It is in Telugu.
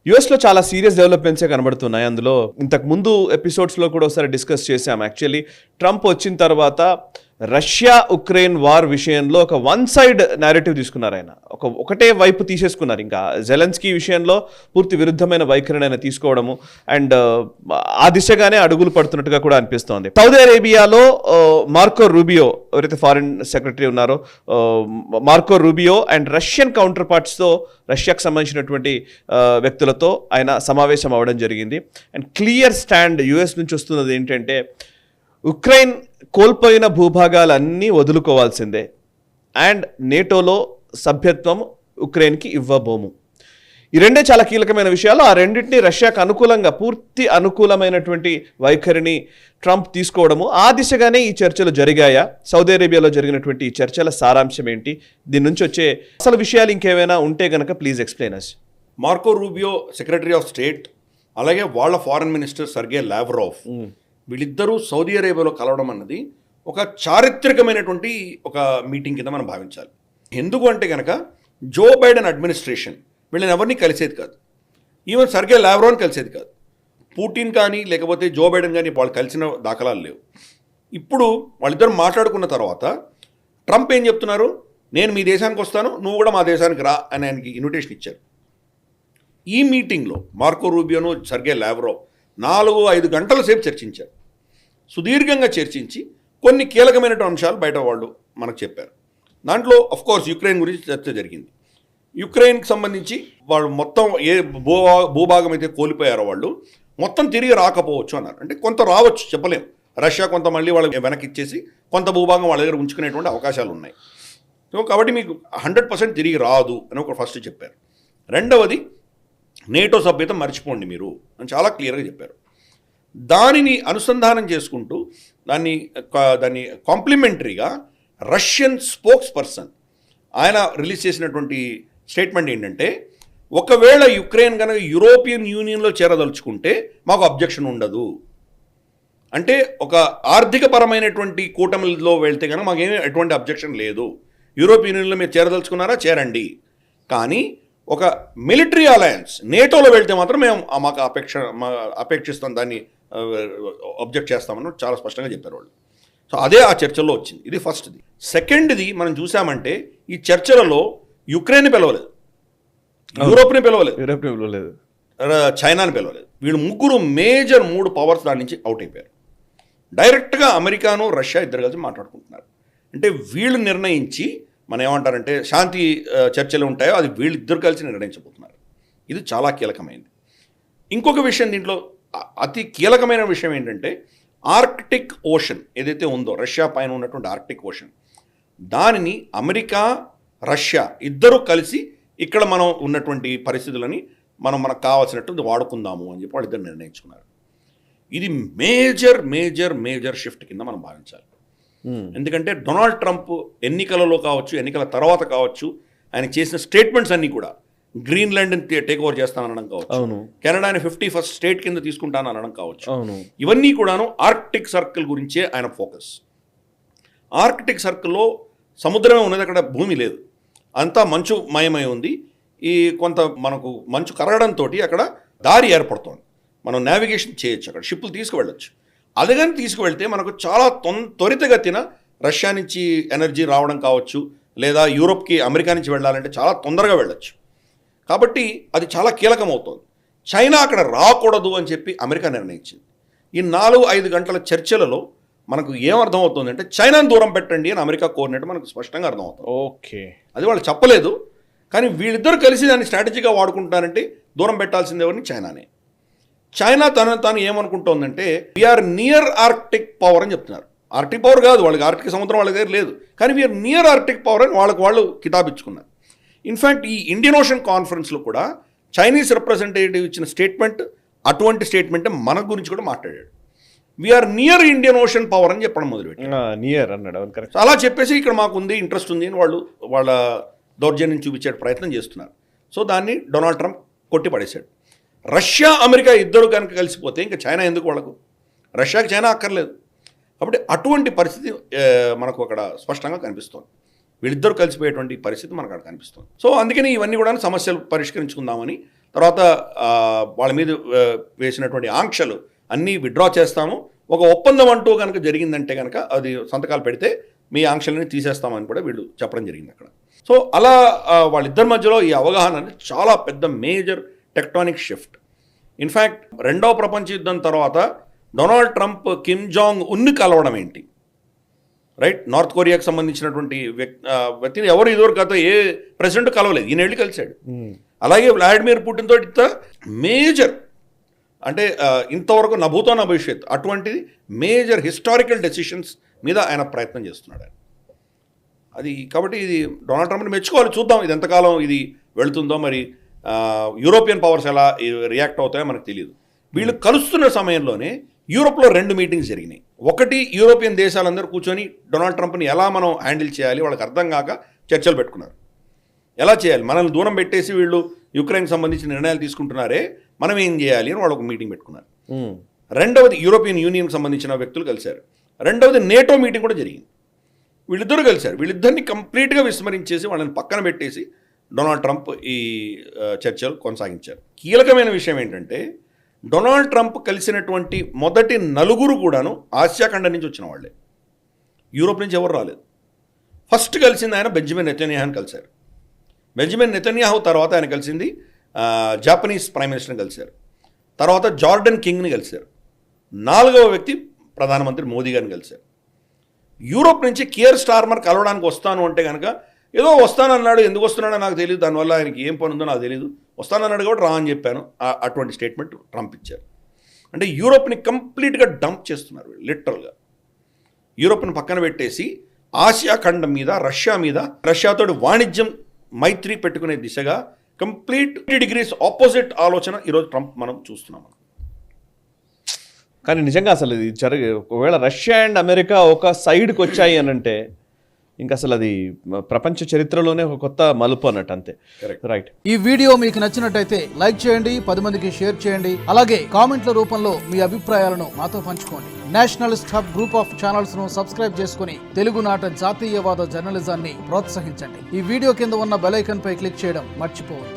యుఎస్లో చాలా సీరియస్ డెవలప్మెంట్సే కనబడుతున్నాయి. అందులో ఇంతకు ముందు ఎపిసోడ్స్లో కూడా ఒకసారి డిస్కస్ చేశాం. యాక్చువల్లీ ట్రంప్ వచ్చిన తర్వాత రష్యా ఉక్రెయిన్ వార్ విషయంలో ఒక వన్ సైడ్ నేరేటివ్ తీసుకున్నారు. ఆయన ఒకటే వైపు తీసేసుకున్నారు. ఇంకా జెలెన్స్కీ విషయంలో పూర్తి విరుద్ధమైన వైఖరిని ఆయన తీసుకోవడము అండ్ ఆ దిశగానే అడుగులు పడుతున్నట్టుగా కూడా అనిపిస్తోంది. సౌదీ అరేబియాలో మార్కో రూబియో ఎవరైతే ఫారిన్ సెక్రటరీ ఉన్నారో Marco Rubio and Russian counter పార్ట్స్తో రష్యాకు సంబంధించినటువంటి వ్యక్తులతో ఆయన సమావేశం అవ్వడం జరిగింది. అండ్ క్లియర్ స్టాండ్ యుఎస్ నుంచి వస్తున్నది ఏంటంటే ఉక్రెయిన్ కోల్పోయిన భూభాగాలన్నీ వదులుకోవాల్సిందే అండ్ నేటోలో సభ్యత్వం ఉక్రెయిన్కి ఇవ్వబోము. ఈ రెండే చాలా కీలకమైన విషయాలు. ఆ రెండింటినీ రష్యాకు అనుకూలంగా పూర్తి అనుకూలమైనటువంటి వైఖరిని ట్రంప్ తీసుకోవడము, ఆ దిశగానే ఈ చర్చలు జరిగాయా? సౌదీ అరేబియాలో జరిగినటువంటి ఈ చర్చల సారాంశం ఏంటి? దీని నుంచి వచ్చే అసలు విషయాలు ఇంకేమైనా ఉంటే కనుక please explain us. Marco Rubio secretary of state, అలాగే వాళ్ళ ఫారెన్ మినిస్టర్ సర్గే లావ్రోవ్, వీళ్ళిద్దరూ సౌదీ అరేబియాలో కలవడం అన్నది ఒక చారిత్రకమైనటువంటి ఒక మీటింగ్ కింద మనం భావించాలి. ఎందుకు అంటే కనుక జో బైడెన్ అడ్మినిస్ట్రేషన్ వీళ్ళని ఎవరిని కలిసేది కాదు. ఈవెన్ సర్గే లావ్రోవ్ని కలిసేది కాదు. పుటిన్ కానీ లేకపోతే జో బైడెన్ కానీ వాళ్ళు కలిసిన దాఖలాలు లేవు. ఇప్పుడు వాళ్ళిద్దరు మాట్లాడుకున్న తర్వాత ట్రంప్ ఏం చెప్తున్నారు, నేను మీ దేశానికి వస్తాను, నువ్వు కూడా మా దేశానికి రా అని ఆయనకి ఇన్విటేషన్ ఇచ్చారు. ఈ మీటింగ్లో మార్కో రూబియోను సర్గే లావ్రోవ్ 4-5 గంటల సేపు చర్చించారు. సుదీర్ఘంగా చర్చించి కొన్ని కీలకమైన అంశాలు బయట వాళ్ళు మనకు చెప్పారు. దాంట్లో అఫ్కోర్స్ యుక్రెయిన్ గురించి చర్చ జరిగింది. యుక్రెయిన్కి సంబంధించి వాళ్ళు మొత్తం ఏ భూభాగం అయితే కోల్పోయారో వాళ్ళు మొత్తం తిరిగి రాకపోవచ్చు అన్నారు. అంటే కొంత రావచ్చు, చెప్పలేం. రష్యా కొంత మళ్ళీ వాళ్ళకి వెనక్కి ఇచ్చేసి కొంత భూభాగం వాళ్ళ దగ్గర ఉంచుకునేటువంటి అవకాశాలు ఉన్నాయి. సో కాబట్టి మీకు 100% తిరిగి రాదు అని ఒక ఫస్ట్ చెప్పారు. రెండవది, నేటో సభ్యత మర్చిపోండి మీరు అని చాలా క్లియర్గా చెప్పారు. దానిని అనుసంధానం చేసుకుంటూ దాన్ని కాంప్లిమెంటరీగా రష్యన్ స్పోక్స్ పర్సన్ ఆయన రిలీజ్ చేసినటువంటి స్టేట్మెంట్ ఏంటంటే, ఒకవేళ యుక్రెయిన్ కనుక యూరోపియన్ యూనియన్లో చేరదలుచుకుంటే మాకు అబ్జెక్షన్ ఉండదు. అంటే ఒక ఆర్థికపరమైనటువంటి కూటమిలో వెళ్తే కనుక మాకేమీ ఎటువంటి అబ్జెక్షన్ లేదు. యూరోపియన్ యూనియన్లో మీరు చేరదలుచుకున్నారా, చేరండి. కానీ ఒక మిలిటరీ అలయన్స్ నేటోలో వెళ్తే మాత్రం మేము మాకు అపేక్షిస్తాం, దాన్ని అబ్జెక్ట్ చేస్తామని చాలా స్పష్టంగా చెప్పారు వాళ్ళు. సో అదే ఆ చర్చల్లో వచ్చింది. ఇది ఫస్ట్ది. సెకండ్ది మనం చూసామంటే ఈ చర్చలలో యుక్రెయిన్ని పిలవలేదు, యూరోప్ని పిలవలేదు, చైనాని పిలవలేదు. వీళ్ళు ముగ్గురు మేజర్ 3 పవర్స్ దాని నుంచి అవుట్ అయిపోయారు. డైరెక్ట్గా అమెరికాను రష్యా ఇద్దరు కలిసి మాట్లాడుకుంటున్నారు. అంటే వీళ్ళు నిర్ణయించి మనం ఏమంటారంటే శాంతి చర్చలు ఉంటాయో అది వీళ్ళిద్దరు కలిసి నిర్ణయించబోతున్నారు. ఇది చాలా కీలకమైనది. ఇంకొక విషయం దీంట్లో అతి కీలకమైన విషయం ఏంటంటే ఆర్కిటిక్ ఓషన్ ఏదైతే ఉందో రష్యా పైన ఉన్నటువంటి ఆర్కిటిక్ ఓషన్, దానిని అమెరికా రష్యా ఇద్దరు కలిసి ఇక్కడ మనం ఉన్నటువంటి పరిస్థితులని మనకు కావాల్సినట్టు వాడుకుందాము అని చెప్పి వాళ్ళిద్దరు నిర్ణయించుకున్నారు. ఇది మేజర్ మేజర్ మేజర్ షిఫ్ట్ కింద మనం భావించాలి. ఎందుకంటే డొనాల్డ్ ట్రంప్ ఎన్నికలలో కావచ్చు, ఎన్నికల తర్వాత కావచ్చు, ఆయన చేసిన స్టేట్మెంట్స్ అన్నీ కూడా గ్రీన్లాండ్ని టేక్ ఓవర్ చేస్తాననడం కావచ్చు, కెనడాని 51st స్టేట్ కింద తీసుకుంటాను అనడం కావచ్చు, ఇవన్నీ కూడాను ఆర్కిటిక్ సర్కిల్ గురించే ఆయన ఫోకస్. ఆర్కిటిక్ సర్కిల్లో సముద్రమే ఉన్నది, అక్కడ భూమి లేదు, అంతా మంచు మయమై ఉంది. ఈ కొంత మనకు మంచు కరగడంతో అక్కడ దారి ఏర్పడుతోంది, మనం నావిగేషన్ చేయొచ్చు, అక్కడ షిప్పులు తీసుకువెళ్ళొచ్చు. అది కానీ తీసుకువెళ్తే మనకు చాలా త్వరితగతిన రష్యా నుంచి ఎనర్జీ రావడం కావచ్చు, లేదా యూరోప్కి అమెరికా నుంచి వెళ్ళాలంటే చాలా తొందరగా వెళ్ళొచ్చు. కాబట్టి అది చాలా కీలకమవుతుంది. చైనా అక్కడ రాకూడదు అని చెప్పి అమెరికా నిర్ణయించింది. ఈ 4-5 గంటల చర్చలలో మనకు ఏమర్థమవుతుంది అంటే చైనాను దూరం పెట్టండి అని అమెరికా కోరినట్టు మనకు స్పష్టంగా అర్థమవుతుంది. ఓకే, అది వాళ్ళు చెప్పలేదు, కానీ వీళ్ళిద్దరు కలిసి దాన్ని స్ట్రాటజీగా వాడుకుంటారంటే దూరం పెట్టాల్సింది ఎవరిని? చైనానే. చైనా తాను ఏమనుకుంటోందంటే వీఆర్ నియర్ ఆర్కిటిక్ పవర్ అని చెప్తున్నారు. ఆర్కిటిక్ పవర్ కాదు, వాళ్ళకి ఆర్కిటిక్ సముద్రం వాళ్ళ దగ్గర లేదు, కానీ వీఆర్ నియర్ ఆర్కిటిక్ పవర్ అని వాళ్ళు కితాబిచ్చుకున్నారు. ఇన్ఫ్యాక్ట్ ఈ ఇండియన్ ఓషన్ కాన్ఫరెన్స్లో కూడా చైనీస్ రిప్రజెంటేటివ్ ఇచ్చిన స్టేట్మెంట్ అటువంటి స్టేట్మెంట్ మన గురించి కూడా మాట్లాడాడు. We are near Indian ocean power అని చెప్పడం మొదలుపెట్టారు. అలా చెప్పేసి ఇక్కడ మాకు ఉంది, ఇంట్రెస్ట్ ఉంది అని వాళ్ళ దౌర్జన్యం చూపించే ప్రయత్నం చేస్తున్నారు. సో దాన్ని డొనాల్డ్ ట్రంప్ కొట్టిపడేశాడు. రష్యా అమెరికా ఇద్దరు కనుక కలిసిపోతే ఇంకా చైనా ఎందుకు వాళ్ళకు? రష్యాకి చైనా అక్కర్లేదు. కాబట్టి అటువంటి పరిస్థితి మనకు అక్కడ స్పష్టంగా కనిపిస్తోంది. వీళ్ళిద్దరూ కలిసిపోయేటువంటి పరిస్థితి మనకు అక్కడ కనిపిస్తుంది. సో అందుకని ఇవన్నీ కూడా సమస్యలు పరిష్కరించుకుందామని తర్వాత వాళ్ళ మీద వేసినటువంటి ఆంక్షలు అన్నీ విత్డ్రా చేస్తాము, ఒక ఒప్పందం అంటూ కనుక జరిగిందంటే కనుక అది సంతకాలు పెడితే మీ ఆంక్షలని తీసేస్తామని కూడా వీళ్ళు చెప్పడం జరిగింది అక్కడ. సో అలా వాళ్ళిద్దరి మధ్యలో ఈ అవగాహన అనేది చాలా పెద్ద మేజర్ టెక్టానిక్ షిఫ్ట్. ఇన్ఫ్యాక్ట్ రెండవ ప్రపంచ యుద్ధం తర్వాత డొనాల్డ్ ట్రంప్ కిమ్ జాంగ్ ఉన్ని కలవడం ఏంటి, రైట్? నార్త్ కొరియాకి సంబంధించినటువంటి వ్యక్తిని ఎవరు ఇదివరకు గత ఏ ప్రెసిడెంట్ కలవలేదు, ఈయన వెళ్ళి కలిశాడు. అలాగే వ్లాడిమిర్ పుటిన్ తోటి ఇంత మేజర్ అంటే ఇంతవరకు నభూతో నా భవిష్యత్ అటువంటిది మేజర్ హిస్టారికల్ డెసిషన్స్ మీద ఆయన ప్రయత్నం చేస్తున్నాడు ఆయన. అది కాబట్టి ఇది డొనాల్డ్ ట్రంప్ని మెచ్చుకోవాలి. చూద్దాం ఇది ఎంతకాలం ఇది వెళుతుందో, మరి యూరోపియన్ పవర్స్ ఎలా రియాక్ట్ అవుతాయో మనకు తెలియదు. వీళ్ళు కలుస్తున్న సమయంలోనే యూరోప్లో 2 మీటింగ్స్ జరిగినాయి. ఒకటి, యూరోపియన్ దేశాలందరూ కూర్చొని డొనాల్డ్ ట్రంప్ని ఎలా మనం హ్యాండిల్ చేయాలి వాళ్ళకి అర్థం కాక చర్చలు పెట్టుకున్నారు. ఎలా చేయాలి, మనల్ని దూరం పెట్టేసి వీళ్ళు యుక్రెయిన్కి సంబంధించిన నిర్ణయాలు తీసుకుంటున్నారే, మనం ఏం చేయాలి అని వాళ్ళు ఒక మీటింగ్ పెట్టుకున్నారు. రెండవది, యూరోపియన్ యూనియన్కి సంబంధించిన వ్యక్తులు కలిశారు. రెండవది, నేటో మీటింగ్ కూడా జరిగింది. వీళ్ళిద్దరూ కలిశారు. వీళ్ళిద్దరిని కంప్లీట్గా విస్మరించేసి వాళ్ళని పక్కన పెట్టేసి డొనాల్డ్ ట్రంప్ ఈ చర్చలు కొనసాగించారు. కీలకమైన విషయం ఏంటంటే డొనాల్డ్ ట్రంప్ కలిసినటువంటి మొదటి 4 కూడాను ఆసియా ఖండం నుంచి వచ్చిన వాళ్ళే, యూరోప్ నుంచి ఎవరు రాలేదు. ఫస్ట్ కలిసింది ఆయన బెంజమిన్ నెతన్యాహుని కలిశారు. బెంజమిన్ నెతన్యాహు తర్వాత ఆయన కలిసింది జాపనీస్ ప్రైమ్ మినిస్టర్ని కలిశారు. తర్వాత జార్డన్ కింగ్ని కలిశారు. 4వ వ్యక్తి ప్రధానమంత్రి మోదీ గారిని కలిశారు. యూరోప్ నుంచి కియర్ స్టార్మర్ కలవడానికి వస్తాను అంటే కనుక ఏదో వస్తానన్నాడు, ఎందుకు వస్తున్నాడో నాకు తెలియదు, దానివల్ల ఆయనకి ఏం పని ఉందో నాకు తెలియదు, వస్తానన్నాడు కాబట్టి రా అని చెప్పాను, అటువంటి స్టేట్మెంట్ ట్రంప్ ఇచ్చారు. అంటే యూరోప్ని కంప్లీట్గా డంప్ చేస్తున్నారు లిటరల్గా. యూరోప్ని పక్కన పెట్టేసి ఆసియా ఖండం మీద, రష్యాతో వాణిజ్యం మైత్రి పెట్టుకునే దిశగా కంప్లీట్ డిగ్రీస్ ఆపోజిట్ ఆలోచన ఈరోజు ట్రంప్ మనం చూస్తున్నాం. కానీ నిజంగా అసలు ఇది ఒకవేళ రష్యా అండ్ అమెరికా ఒక సైడ్కి వచ్చాయి అని అంటే ఇంకా అసలు అది ప్రపంచ చరిత్రలోనే ఒక కొత్త మలుపు అన్నట్టు, అంతే. రైట్. ఈ వీడియో మీకు నచ్చినట్టయితే లైక్ చేయండి, 10 మందికి షేర్ చేయండి, అలాగే కామెంట్ల రూపంలో మీ అభిప్రాయాలను మాతో పంచుకోండి. Nationalist hub group of channels ను సబ్స్క్రైబ్ చేసుకుని తెలుగునాట జాతీయవాద జర్నలిజాన్ని ప్రోత్సహించండి. ఈ వీడియో కింద ఉన్న బెల్ ఐకాన్ పై క్లిక్ చేయడం మర్చిపోవద్దు.